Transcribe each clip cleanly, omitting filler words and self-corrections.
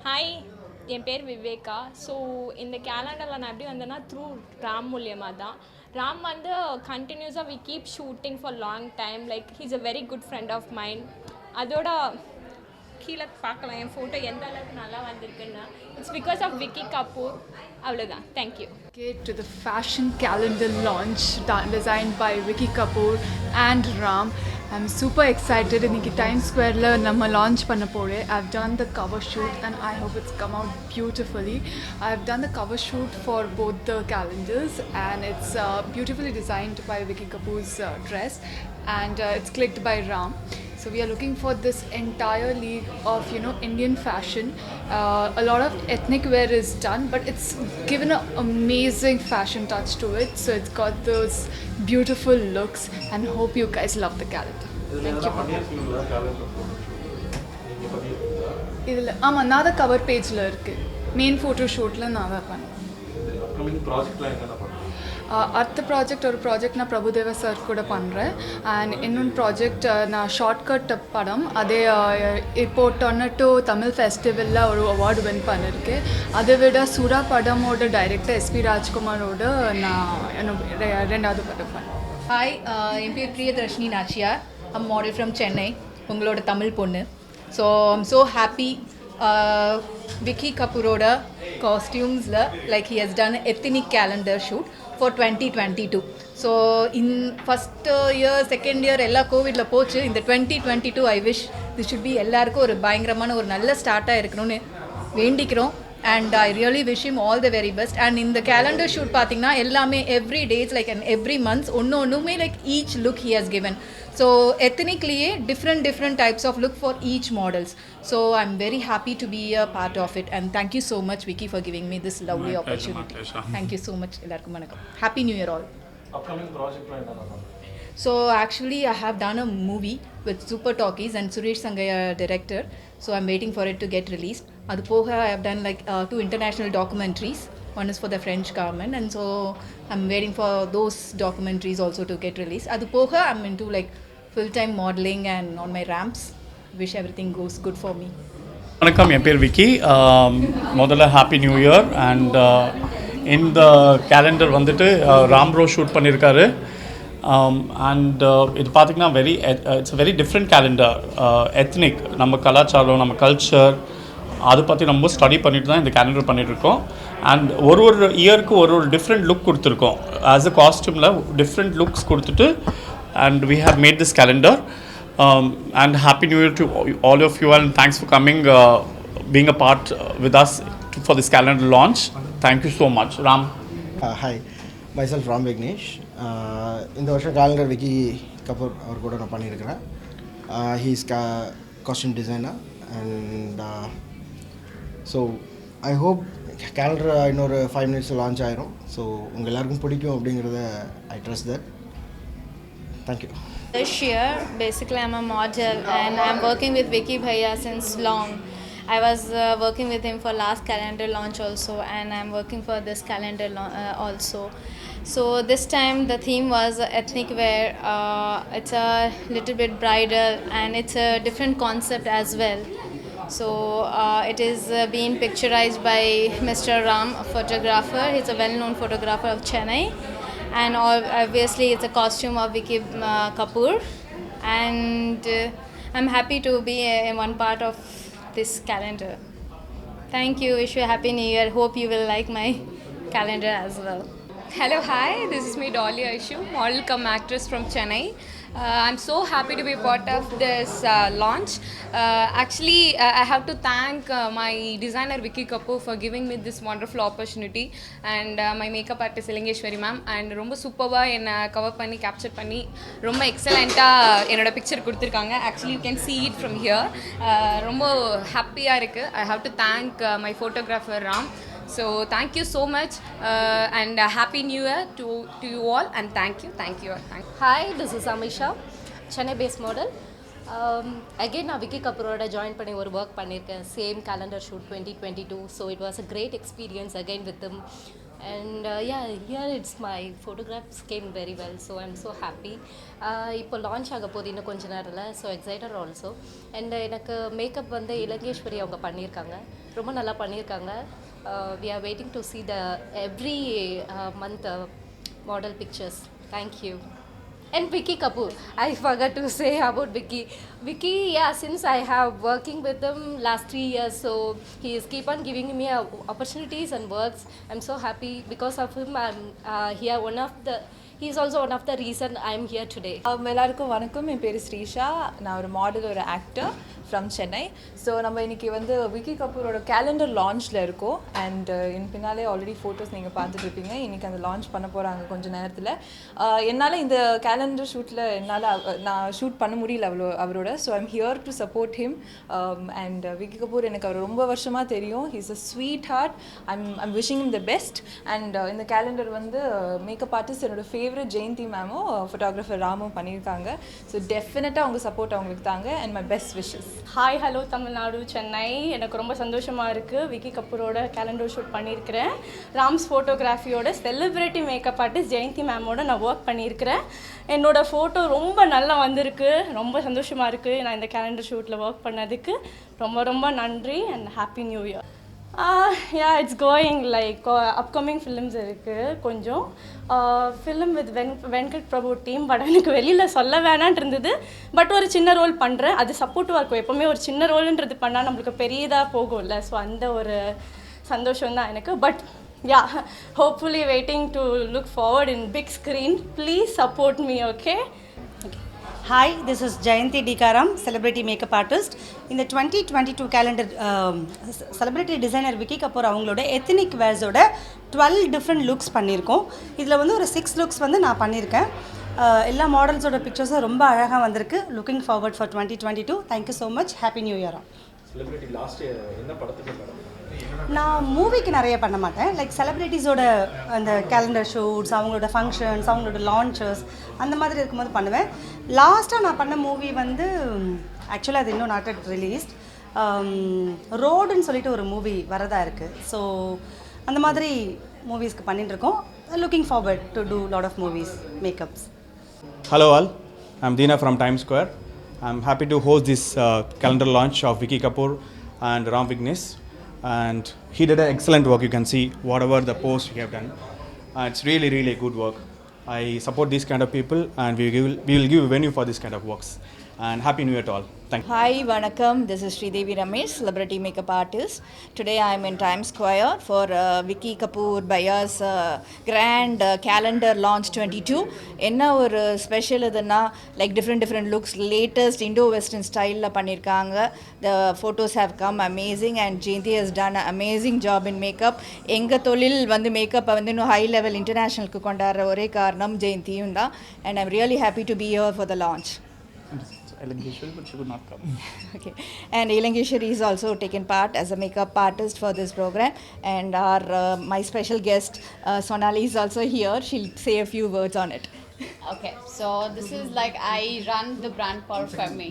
Hi, என் பேர் Viveka. So இந்த கேலண்டரில் நான் எப்படி வந்தேன்னா த்ரூ ராம் மூலியமாக தான். ராம் வந்து கண்டினியூஸாக we keep shooting for long time. Like he's a very good friend of mind. அதோட கீழே பார்க்கலாம் என் ஃபோட்டோ எந்த அளவுக்கு நல்லா வந்திருக்குன்னு. It's because of Vicky Kapoor. அவ்வளோதான். Thank you. Okay, to the fashion calendar launch designed by Vicky Kapoor and Ram. I'm super excited. இன்னைக்கு டைம் ஸ்கொயரில் நம்ம லான்ச் பண்ண போகிறேன். I've done the cover shoot and I hope it's come out beautifully. I've done the cover shoot for both the calendars and it's beautifully designed by Vicky Kapoor's dress and it's clicked by Ram. So we are looking for this entire league of Indian fashion. A lot of ethnic wear is done, but it's given an amazing fashion touch to it. So it's got those beautiful looks, and hope you guys love the calendar. Thank you. இதில் ஆமாம் நான் தான் cover பேஜில் இருக்குது. Main photo ஷூட்டில் நான் தான் பண்ணேன். அடுத்த ப்ராஜெக்ட் ஒரு ப்ராஜெக்ட் நான் பிரபுதேவா சார் கூட பண்ணுறேன். அண்ட் இன்னொன்று ப்ராஜெக்ட் நான் ஷார்ட்கட் படம் அதே இப்போது டொர்னட்டோ தமிழ் ஃபெஸ்டிவலில் ஒரு அவார்டு வின் பண்ணியிருக்கேன். அதை விட சுறா படமோட டைரக்டர் எஸ்பி ராஜ்குமாரோட நான் என்னோட ரெண்டாவது படம் பண்ணேன். ஹாய், என் பேர் Priyadarshini Nachiyar. I'm model from Chennai, உங்களோட தமிழ் பொண்ணு. So I'm so happy Vicky கபூரோட காஸ்டியூம்ஸில் like he has done ethnic calendar shoot for 2022. So in first year second year எல்லா கோவிட்ல போச்சு. இந்த 2022 I wish this should be எல்லாருக்கும் ஒரு பயங்கரமான ஒரு நல்ல ஸ்டார்ட்டாக இருக்கணும்னு வேண்டிக்கிறோம். and I really wish him all the very best. and in the calendar shoot பார்த்தீங்கன்னா எல்லாமே every days like and every month ஒன்றுமே like each look he has given. so ethnically different types of look for each models. so I'm very happy to be a part of it and thank you so much Vicky for giving me this lovely opportunity. Thank you so much. எல்லாருக்கும் வணக்கம். Happy New Year all. Upcoming project என்ன? So actually I have done a movie with Super Talkies and Suresh Sangaya director. So I'm waiting for it to get released. Adu poga I have done like 2 international documentaries. One is for the French government and so I'm waiting for those documentaries also to get released. Adu poga I'm into like full-time modeling and on my ramps. Wish everything goes good for me. வணக்கம், என் பேர் விக்கி. முதல்ல happy new year. And இந்த calendar வந்துட்டு Rampro shoot பண்ணியிருக்காரு. And இது பார்த்திங்கன்னா it's very different calendar. Ethnic நம்ம கலாச்சாரம், நம்ம கல்ச்சர் அதை பற்றி நம்ம ஸ்டடி பண்ணிட்டு தான் இந்த கேலண்டர் பண்ணிகிட்ருக்கோம். அண்ட் ஒரு இயருக்கு ஒரு டிஃப்ரெண்ட் லுக் கொடுத்துருக்கோம். ஆஸ் அ காஸ்டியூமில் டிஃப்ரெண்ட் லுக்ஸ் கொடுத்துட்டு and we have made this calendar. And happy new year to all of you and thanks for coming, being a part with us for this calendar launch. Thank you so much. Ram. Hi, myself Ram Vignesh. இந்த வருஷம் calendar Vicky Kapoor அவர் கூட நான் பண்ணியிருக்கிறேன். he is costume designer and so I hope calendar இன்னொரு 5 minutes launch ஆயிரும். So உங்கள் எல்லாருக்கும் பிடிக்கும் அப்படிங்கிறத I trust that. Thank you. This year, basically I'm a model and I'm working with Vicky Bhaiya since long. I was working with him for last calendar launch also and I'm working for this calendar also. So this time the theme was ethnic wear. It's a little bit bridal and it's a different concept as well. So it is being picturized by Mr. Ram, a photographer. He's a well-known photographer of Chennai. And obviously it's a costume of Vicky Kapoor and I'm happy to be one part of this calendar. Thank you. Wish you a happy new year. Hope you will like my calendar as well. Hello, hi. This is me, Dolly Aishu, model cum actress from Chennai. I'm so happy to be a part of this launch. Actually, I have to thank my designer Vicky Kapoor for giving me this wonderful opportunity and my makeup artist Ilingeshwari ma'am and ரொம்ப சூப்பராக என்னை cover பண்ணி capture பண்ணி ரொம்ப எக்ஸலண்ட்டாக என்னோட picture கொடுத்துருக்காங்க. Actually you can see it from here. ரொம்ப ஹாப்பியாக இருக்குது. I have to thank my photographer Ram. So thank you so much and happy new year to you all and thank you. Hi, this is Amisha, Chennai based model. Again நான் Vicky கபூரோட join பண்ணி ஒரு work பண்ணியிருக்கேன். Same calendar shoot 2022. So it was a great experience again with him. And yeah, here it's my photographs came very well, so I'm so happy. இப்போ launch ஆக போகுது இன்னும் கொஞ்ச நேரத்தில், ஸோ எக்ஸைட்டட் ஆல்சோ. அண்ட் எனக்கு makeup வந்து இலங்கேஸ்வரி அவங்க பண்ணியிருக்காங்க, ரொம்ப நல்லா பண்ணியிருக்காங்க. We are waiting to see the every month model pictures. Thank you. And Vicky Kapoor, I forgot to say about Vicky. Vicky, yeah, since I have working with him last 3 years, so he is keep on giving me opportunities and works. I'm so happy because of him. I'm here. He is also one of the reason I'm here today. எல்லாருக்கும் வணக்கம். என் பேர் ஸ்ரீஷா. நான் ஒரு model, ஒரு actor from Chennai. So நம்ம இன்றைக்கி வந்து விக்கி கபூரோட கேலண்டர் லான்ச்சில் இருக்கோம். அண்ட் என் பின்னாலே ஆல்ரெடி ஃபோட்டோஸ் நீங்கள் பார்த்துட்ருப்பீங்க. இன்றைக்கி அந்த லான்ச் பண்ண போகிறாங்க கொஞ்சம் நேரத்தில். என்னால் இந்த கேலண்டர் ஷூட்டில் நான் ஷூட் பண்ண முடியல அவரோட. So I'm here to support him. And Vicky Kapoor எனக்கு அவர் ரொம்ப வருஷமாக தெரியும். He's a sweetheart. I'm wishing him the best. And இந்த கேலண்டர் வந்து மேக்கப் ஆர்டிஸ்ட் என்னோட ஃபேவரட் ஜெயந்தி மேமும் ஃபோட்டோகிராஃபர் ராமும் பண்ணியிருக்காங்க. ஸோ டெஃபினட்டாக அவங்க சப்போர்ட் அவங்களுக்கு தாங்க. And my best wishes. Hi, hello Tamil Nadu, Chennai. எனக்கு ரொம்ப சந்தோஷமாக இருக்குது. விக்கி கபூரோட கேலண்டர் ஷூட் பண்ணியிருக்கிறேன். ராம்ஸ் ஃபோட்டோகிராஃபியோட செலிப்ரிட்டி மேக்கப் ஆர்டிஸ்ட் ஜெயந்தி மேமோட நான் ஒர்க் பண்ணியிருக்கிறேன். என்னோடய ஃபோட்டோ ரொம்ப நல்லா வந்திருக்கு. ரொம்ப சந்தோஷமாக இருக்குது நான் இந்த கேலண்டர் ஷூட்டில் ஒர்க் பண்ணதுக்கு. ரொம்ப ரொம்ப நன்றி and happy new year. Yeah, it's going like upcoming films இருக்குது கொஞ்சம். Film with Venkat Prabhu team. But எனக்கு வெளியில் சொல்ல வேணான்ட்டு இருந்தது. பட் ஒரு சின்ன ரோல் பண்ணுறேன், அது சப்போர்ட்டிவாக இருக்கும். எப்போவுமே ஒரு சின்ன ரோலுன்றது பண்ணால் நம்மளுக்கு பெரியதாக போகும்ல. ஸோ அந்த ஒரு சந்தோஷம் தான் எனக்கு. But yeah, hopefully waiting to look forward in big screen. Please support me, okay? Hi, this is Jayanti Dikaram, celebrity makeup artist. In the 2022 calendar, celebrity designer Vicky Kapoor அவங்களோட ethnic wears ஓட 12 different looks பண்ணியிருக்கோம். இதில் வந்து ஒரு 6 looks வந்து நான் பண்ணியிருக்கேன். எல்லா மாடல்ஸோட பிக்சர்ஸும் ரொம்ப அழகாக வந்திருக்கு. Looking forward for 2022. Thank you so much. Happy new year. Celebrity last year என்ன படத்துக்கு மேடம்? நான் மூவிக்கு நிறைய பண்ண மாட்டேன். லைக் செலிப்ரிட்டிஸோட அந்த கேலண்டர் ஷூட்ஸ், அவங்களோட ஃபங்க்ஷன்ஸ், அவங்களோட லான்ச்சஸ் அந்த மாதிரி இருக்கும்போது பண்ணுவேன். லாஸ்ட்டாக நான் பண்ண மூவி வந்து ஆக்சுவலாக அது இன்னும் நாட் ரிலீஸ்ட். ரோடுன்னு சொல்லிட்டு ஒரு மூவி வரதா இருக்குது. ஸோ அந்த மாதிரி மூவிஸ்க்கு பண்ணிட்டுருக்கோம். Looking forward to do lot of movies, makeups. Hello all, I'm Dina from Times Square. I'm happy to host this calendar launch of Vicky Kapoor and Ram Vignesh. And he did an excellent work. You can see whatever the post he have done. It's really, really good work. I support these kind of people, and we will give a venue for this kind of works. And happy new year to all. Thank you. Hi, vanakkam. This is Sridevi Ramesh, celebrity makeup artist. Today I am in Times Square for Vicky Kapoor Bhaya's grand calendar launch 22. என்ன ஒரு special இதுன்னா like different looks, latest Indo-Western style பண்ணியிருக்காங்க. The photos have come amazing and Jayanti has done an amazing job in makeup. எங்கள் தொழில் வந்து மேக்கப்பை வந்து இன்னும் high level இன்டர்நேஷ்னலுக்கு கொண்டாடுற ஒரே காரணம் ஜெயந்தியும் தான். And I'm really happy to be here for the launch. Elangeshwari, but she could not come. Okay, and Elangeshwari is also taken part as a makeup artist for this program, and our my special guest Sonali is also here. She'll say a few words on it. Okay, so this is like I run the brand Parfumi.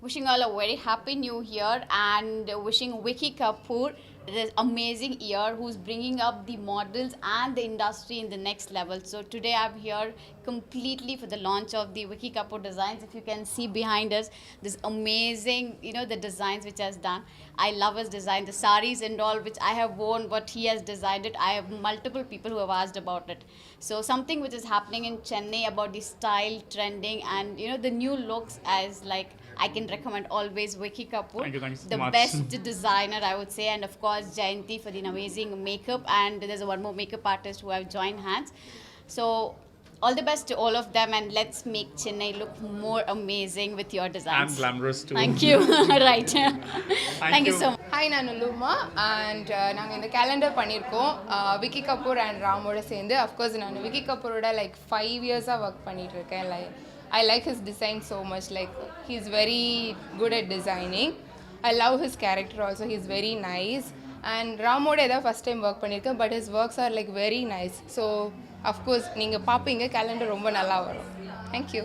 Wishing all a very happy new year and wishing Vicky Kapoor this amazing year who's bringing up the models and the industry in the next level. So today I'm here completely for the launch of the Vicky Kapoor designs. If you can see behind us, this amazing, the designs which has done. I love his design, the saris and all which I have worn, what he has designed it. I have multiple people who have asked about it. So something which is happening in Chennai about the style, trending and the new looks as like I can recommend always Vicky Kapoor. Thank you so the much. best designer I would say, and of course Jayanti for the amazing makeup, and there's one more makeup artist who have joined hands. So all the best to all of them, and let's make Chennai look more amazing with your designs. And glamorous too. Thank you. Right. Thank you so much. Hi, நான் லுமா. And நாங்கள் இந்த calendar பண்ணியிருக்கோம் Vicky Kapoor and ராமோட சேர்ந்து. Of course நான் Vicky கபூரோட like 5 இயர்ஸாக work பண்ணிகிட்ருக்கேன். I like his design so much. Like, he's very good at designing. I love his character also. He's very nice. And Ramoda is the first time work பண்ணியிருக்கேன். But his works are like very nice. So, of course, நீங்கள் பார்ப்பீங்க calendar ரொம்ப நல்லா வரும். Thank you.